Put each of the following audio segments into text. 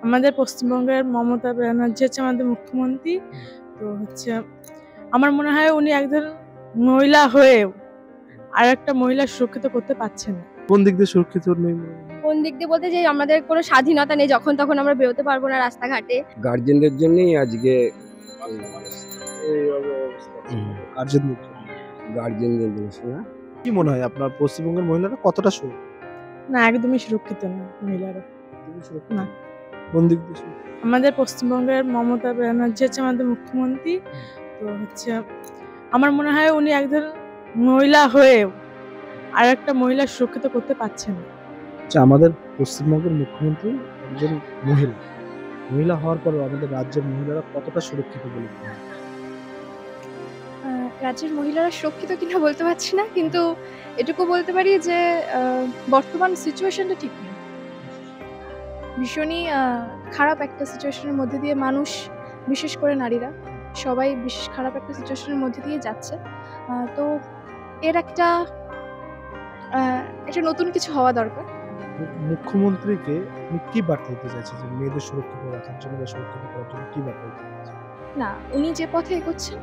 আমাদের পশ্চিমবঙ্গের মমতা ব্যানার্জি হচ্ছে আমাদের মুখ্যমন্ত্রী। তো হচ্ছে আমার মনে হয় উনি একজন মহিলা হয়েও আরেকটা মহিলা সুরক্ষিত করতে পারছেন না। কোন দিক দিয়ে সুরক্ষিত নেই? কোন দিক দিয়ে বলতে যে আমাদের কোনো স্বাধীনতা নেই, যখন তখন আমরা বেরোতে পারবো না রাস্তাঘাটে। গার্জেনদের জন্যই আজকে এই অবস্থা গার্জেনদের জন্য। গার্জেনদের জিনিস না কি মনে হয় আপনার পশ্চিমবঙ্গের মহিলারা কতটা সুরক্ষিত? না, একদমই সুরক্ষিত না মহিলারা। না। কোন দিক দিয়ে সুরক্ষিত? আমাদের পশ্চিমবঙ্গের মমতা ব্যানার্জি হচ্ছে আমাদের মুখ্যমন্ত্রী। তো হচ্ছে আমার মনে হয় উনি একজন মহিলা হয়েও আরেকটা মহিলা সুরক্ষিত করতে পারছেন না। আচ্ছা, আমাদের পশ্চিমবঙ্গের মুখ্যমন্ত্রী একজন মহিলা। মহিলা হওয়ার পরেও আমাদের রাজ্যের মহিলারা কতটা সুরক্ষিত বলে মনে হয়? রাজ্যের মহিলারা সুরক্ষিত কিনা বলতে পারছি না, কিন্তু এটুকু বলতে পারি যে বর্তমান সিচুয়েশনটা ঠিক নেই। ভীষণই খারাপ একটা সিচুয়েশনের মধ্যে দিয়ে মানুষ, বিশেষ করে নারীরা সবাই বিশেষ খারাপ একটা সিচুয়েশনের মধ্যে দিয়ে যাচ্ছে। তো এর একটা নতুন কিছু হওয়া দরকার। মুখ্যমন্ত্রীকে আপনি কি বার্তা দিতে চাইছেন যে মেয়েদের সুরক্ষিত রাখার জন্য বা সুরক্ষিত করার জন্য কি বার্তা দিতে চাইছেন? না, উনি যে পথে এগোচ্ছেন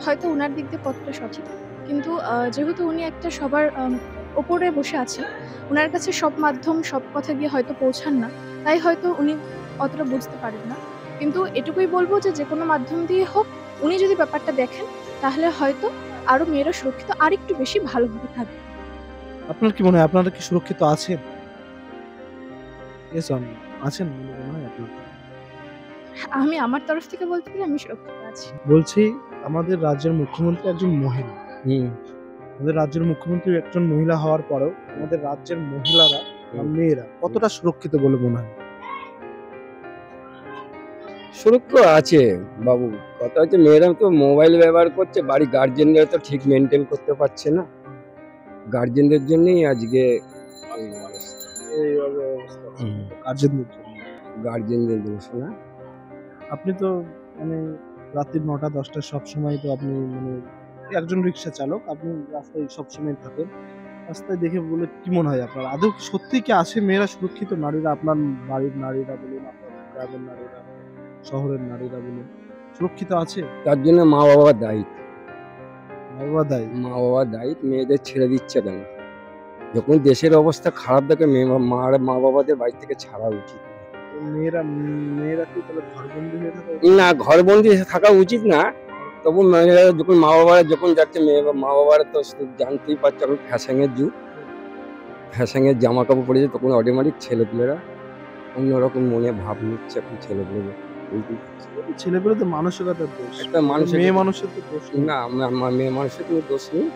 হয়তো উনার দিক দিয়ে পথটা সঠিক, কিন্তু যেহেতু উনি একটা সবার ওপরে বসে আছেন, উনার কাছে সব মাধ্যম সব কথা গিয়ে হয়তো পৌঁছান না, তাই হয়তো উনি অতটা বুঝতে পারেন না। কিন্তু এটুকুই বলবো যে যেকোনো মাধ্যম দিয়ে হোক উনি যদি ব্যাপারটা দেখেন, তাহলে হয়তো আরো মেয়েরা সুরক্ষিত আরেকটু বেশি ভালোভাবে থাকবে। আপনার কি মনে হয় আপনারা কি সুরক্ষিত আছেন? Yes or no? আছেন বলে মনে হয় আপনার? আমি আমার তরফ থেকে বলতে গেলে আমি সুরক্ষিত আছি। বলছি আমাদের রাজ্যের মুখ্যমন্ত্রী একজন মহিলা। হুম আমাদের রাজ্যের মুখ্যমন্ত্রী একজন মহিলা হওয়ার পরেও আমাদের রাজ্যের মহিলারা বা মেয়েরা কতটা সুরক্ষিত বলে মনে হয়? সুরক্ষিত আছে বাবু। কথা হচ্ছে মেয়েরা তো মোবাইল ব্যবহার করছে, বাড়ি গার্জেনরা তো ঠিক মেনটেন করতে পারছে না। গার্জেনদের জন্যই আজকে এই অবস্থা। এই অবস্থা গার্জেনদের জন্য। গার্জেনদের জিনিস না আপনি তো মানে রাত্রি ৯টা-১০টায় সবসময় তো আপনি মানে একজন রিক্সা চালক, আপনি রাস্তায় সবসময় থাকেন। রাস্তায় দেখে বলে কি মনে হয় আপনার? আদৌ সত্যিই কি আছে মেয়েরা সুরক্ষিত? নারীরা আপনার বাড়ির নারীরা বলুন, আপনার গ্রামের নারীরা, শহরের নারীরা বলুন, সুরক্ষিত আছে? তার জন্য মা বাবার দায়িত্ব। মা-বাবা দায়ী। মা বাবার দায়িত্ব, মেয়েদের ছেড়ে দিচ্ছে কেন? যখন দেশের অবস্থা খারাপ দেখে মা বাবাদের বাড়ি থেকে ছাড়া উচিত। মেয়েরা মেয়েরা কি তাহলে ঘরবন্দি হয়ে থাকে? না, ঘরবন্দি থাকা উচিত না। তবু মেয়েরা যখন মা বাবারা যখন যাচ্ছে, মা বাবারা তো জানতেই পারছে এখন ফ্যাশনের যুগ। ফ্যাশনের জামা কাপড় পরেছে, তখন অটোমেটিক ছেলেপুলেরা অন্যরকম মনে ভাব নিচ্ছে এখন ছেলেপুলেরা। ছেলেপেলেদের মানসিকতার দোষ। একটা মেয়ে মানুষের তো দোষ নেই। না, মেয়ে মানুষের কোনো দোষ নেই,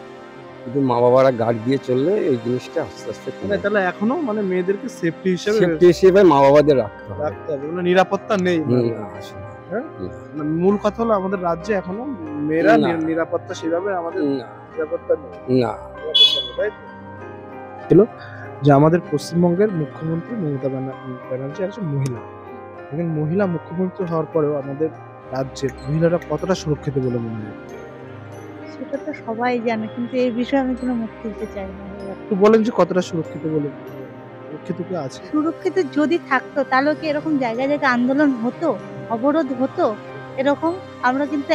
কিন্তু মা বাবারা গার্ড দিয়ে চললে এই জিনিসটা আস্তে আস্তে মানে তাহলে এখনো মানে মেয়েদেরকে সেফটি হিসেবে সেফটি হিসেবে মা বাবাদের রাখতে হবে। রাখতে হবে। মানে নিরাপত্তা নেই। না, আসলে হ্যাঁ? না। মানে মূল কথা হলো আমাদের রাজ্যে এখনো মেয়েরা না। নিরাপত্তা সেভাবে আমাদের না, নিরাপত্তা নেই। না। তাই তো? ছিল যে আমাদের পশ্চিমবঙ্গের মুখ্যমন্ত্রী মমতা ব্যানার্জি একজন মহিলা। একজন মহিলা মুখ্যমন্ত্রী হওয়ার পরেও আমাদের রাজ্যের মহিলারা কতটা সুরক্ষিত বলে মনে হয়? সেটা তো সবাই জানে, কিন্তু এই বিষয়ে আমি কোনো মুখ খুলতে চাই না। একটু বলেন যে কতটা সুরক্ষিত বলে মনে হয়? সুরক্ষিত কি আছে? সুরক্ষিত যদি থাকতো তাহলেও কি এরকম জায়গায় জায়গায় আন্দোলন হতো, অবরোধ হতো এরকম? আমরা কিন্তু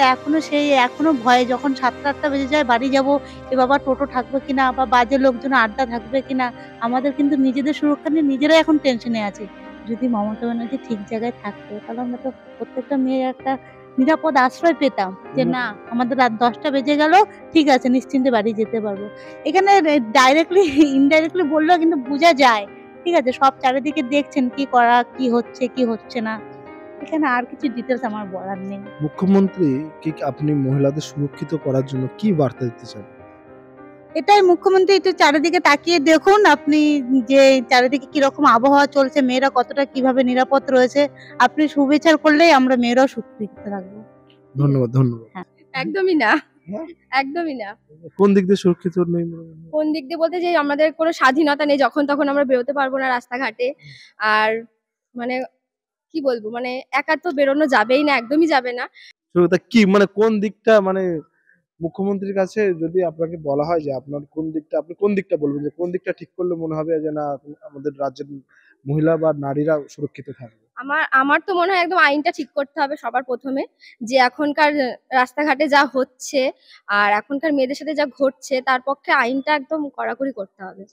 এখনো ভয়ে, যখন ৭টা-৮টা বেজে যায় বাড়ি যাবো, এ বাবা টোটো থাকবে কিনা বা বাজে লোকজন আড্ডা থাকবে কিনা, আমাদের কিন্তু নিজেদের সুরক্ষা নিয়ে নিজেরাই এখন টেনশনে আছি। যদি মমতা ব্যানার্জি ঠিক জায়গায় থাকতো তাহলে আমরা তো প্রত্যেকটা মেয়ে একটা নিরাপদ আশ্রয় পেতাম যে না, আমাদের রাত ১০টা বেজে গেল, ঠিক আছে, নিশ্চিন্তে বাড়ি যেতে পারবো। এখানে ডাইরেক্টলি ইনডাইরেক্টলি বললেও কিন্তু বোঝা যায়। ঠিক আছে, সব চারিদিকে দেখছেন কি করা, কি হচ্ছে, কি হচ্ছে না। এখানে আর কিছু ডিটেইলস আমার বলার নেই। মুখ্যমন্ত্রী কি আপনি মহিলাদের সুরক্ষিত করার জন্য কি বার্তা দিতে চান? এটাই, মুখ্যমন্ত্রী একটু চারিদিকে তাকিয়ে দেখুন আপনি যে চারিদিকে কিরকম আবহাওয়া চলছে, মেয়েরা কতটা কিভাবে নিরাপদ রয়েছে। আপনি সুবিচার করলেই আমরা মেয়েরাও সুরক্ষিত থাকবো। ধন্যবাদ, ধন্যবাদ। হ্যাঁ। একদমই না, হ্যাঁ? একদমই না। কোন দিক দিয়ে সুরক্ষিত নেই? কোন দিক দিয়ে বলতে যে আমাদের কোনো স্বাধীনতা নেই, যখন তখন আমরা বেরোতে পারবো না রাস্তাঘাটে। আর মানে কি বলবো, মানে একা তো বেরোনো যাবেই না, একদমই যাবে না। সুরক্ষিত কি মানে কোন দিকটা মানে মুখ্যমন্ত্রীর কাছে যদি আপনাকে বলা হয় যে আপনার কোন দিকটা, আপনি কোন দিকটা বলবেন যে কোন দিকটা ঠিক করলে মনে হবে যে না আমাদের রাজ্যের মহিলা বা নারীরা সুরক্ষিত থাকবে? আমার আমার তো মনে হয় একদম আইনটা ঠিক করতে হবে সবার প্রথমে, যে এখনকার রাস্তাঘাটে যা হচ্ছে আর এখনকার মেয়েদের সাথে যা ঘটছে তার পক্ষে আইনটা একদম কড়াকড়ি করতে হবে।